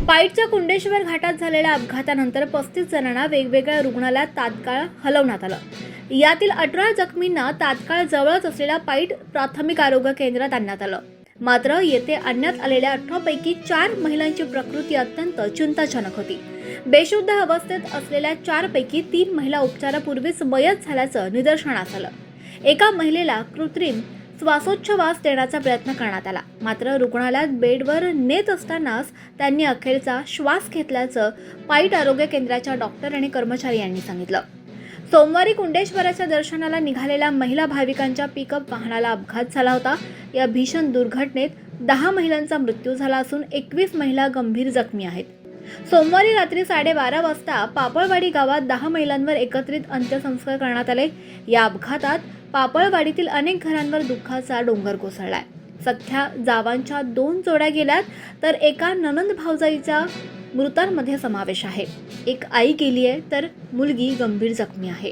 पाईटच्या कुंडेश्वर घाटात झालेल्या अपघातानंतर 35 जणांना वेगवेगळ्या रुग्णालयात तात्काळ हलवण्यात आलं. यातील 18 जखमींना तात्काळ जवळच असलेल्या पाईट प्राथमिक आरोग्य केंद्रात आणण्यात आलं. मात्र येथे आणण्यात आलेल्या 18 पैकी 4 महिलांची प्रकृती अत्यंत चिंताजनक होती. बेशुद्ध अवस्थेत असलेल्या 4 पैकी 3 महिला उपचारापूर्वीच मयत झाल्याचं निदर्शनास आलं. एका महिलेला कृत्रिम श्वासोच्छवास देण्याचा प्रयत्न करण्यात आला. मात्र रुग्णालयात बेडवर नेत असतानाच त्यांनी अखेरचा श्वास घेतल्याचं पाईट आरोग्य केंद्राच्या डॉक्टर आणि कर्मचारी यांनी सांगितलं. सोमवारी कुंडेश्वराच्या दर्शनाला निघालेल्या महिला भाविकांच्या पिकअप वाहनाला अपघात झाला होता. या भीषण दुर्घटनेत 10 महिलांचा मृत्यू झाला असून 21 महिला गंभीर जखमी आहेत. सोमवारी रात्री 12:30 वाजता पापळवाडी गावात 10 महिलांवर एकत्रित अंत्यसंस्कार करण्यात आले. या अपघातात पापळवाडीतील अनेक घरांवर दुःखाचा डोंगर कोसळलाय. सख्या जावांच्या 2 जोड्या गेल्यात तर एका नणंद भाऊजाईचा मृतांमध्ये समावेश आहे. एक आई गेली आहे तर मुलगी गंभीर जखमी आहे.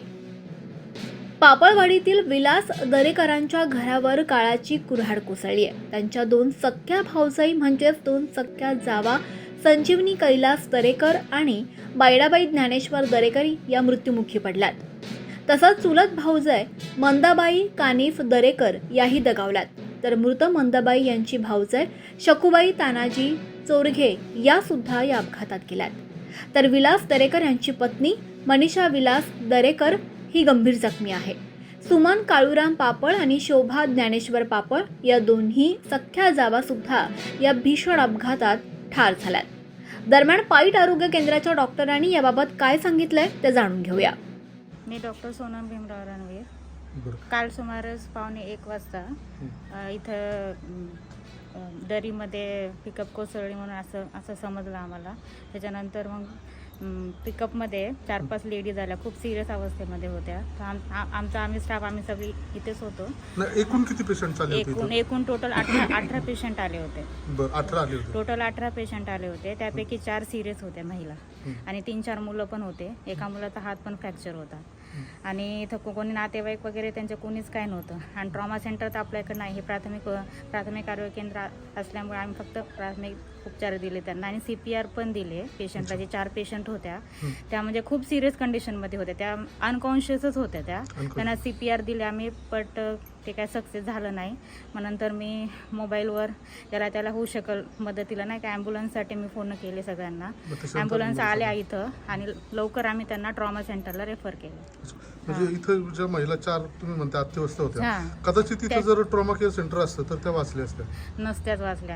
पापळवाडीतील विलास दरेकरांच्या घरावर काळाची कुऱ्हाड कोसळली आहे. त्यांच्या 2 सख्या भाऊजाई म्हणजेच 2 सख्या जावा संजीवनी कैलास दरेकर आणि बायडाबाई ज्ञानेश्वर दरेकर या मृत्युमुखी पडल्यात. तसंच चुलत भाऊजय मंदाबाई कानिफ दरेकर याही दगावल्यात. तर मृत मंदाबाई यांची भाऊजय शकुबाई तानाजी चोरघे या सुद्धा या अपघातात गेल्यात. तर विलास दरेकर यांची पत्नी मनीषा विलास दरेकर ही गंभीर जखमी आहे. सुमन काळूराम पापळ आणि शोभा ज्ञानेश्वर पापळ या दोन्ही सख्या जावा सुद्धा या भीषण अपघातात ठार झाल्यात. दरम्यान पाईट आरोग्य केंद्राच्या डॉक्टरांनी याबाबत काय सांगितलंय ते जाणून घेऊया. मी डॉक्टर सोनम भीमराव रणवीर. काल सुमारे 1:15 वाजता इथं दरीमध्ये पिकअप कोसळली म्हणून असं समजलं आम्हाला. त्याच्यानंतर मग पिकअपमध्ये 4-5 लेडीज आल्या, खूप सिरियस अवस्थेमध्ये होत्या. आम्ही स्टाफ सगळी इथेच होतो. एकूण किती पेशंट आले होते? एकूण टोटल 18 पेशंट आले होते. बरं, 18 आले होते. टोटल 18 पेशंट आले होते. त्यापैकी 4 सिरियस होत्या महिला आणि 3-4 मुलं पण होते. एका मुलाचा हात पण फ्रॅक्चर होता आणि इथं कोणी नातेवाईक वगैरे त्यांचं कोणीच काय नव्हतं. आणि ट्रॉमा सेंटर तर आपल्याकडे नाही. हे प्राथमिक आरोग्य केंद्र असल्यामुळे आम्ही फक्त प्राथमिक उपचार दिले त्यांना आणि CPR पण दिले पेशंटला. जे 4 पेशंट होत्या त्या म्हणजे खूप सिरियस कंडिशनमध्ये होत्या. त्या अनकॉन्शियसच होत्या. त्यांना CPR दिले आम्ही, बट ते काय सक्सेस झालं नाही. मग नंतर मी मोबाईलवर त्याला होऊ शकल मदतीला नाही का ॲम्ब्युलन्ससाठी मी फोन केले सगळ्यांना. ॲम्ब्युलन्स आल्या इथं आणि लवकर आम्ही त्यांना ट्रॉमा सेंटरला रेफर केलं. म्हणजे इथं ज्या महिला 4 तुम्ही म्हणता अत्यवस्था होत्या, कदाचित इथं जर ट्रॉमा केअर सेंटर असतं तर त्या वाचल्या असत्या. नसत्याच वाचल्या.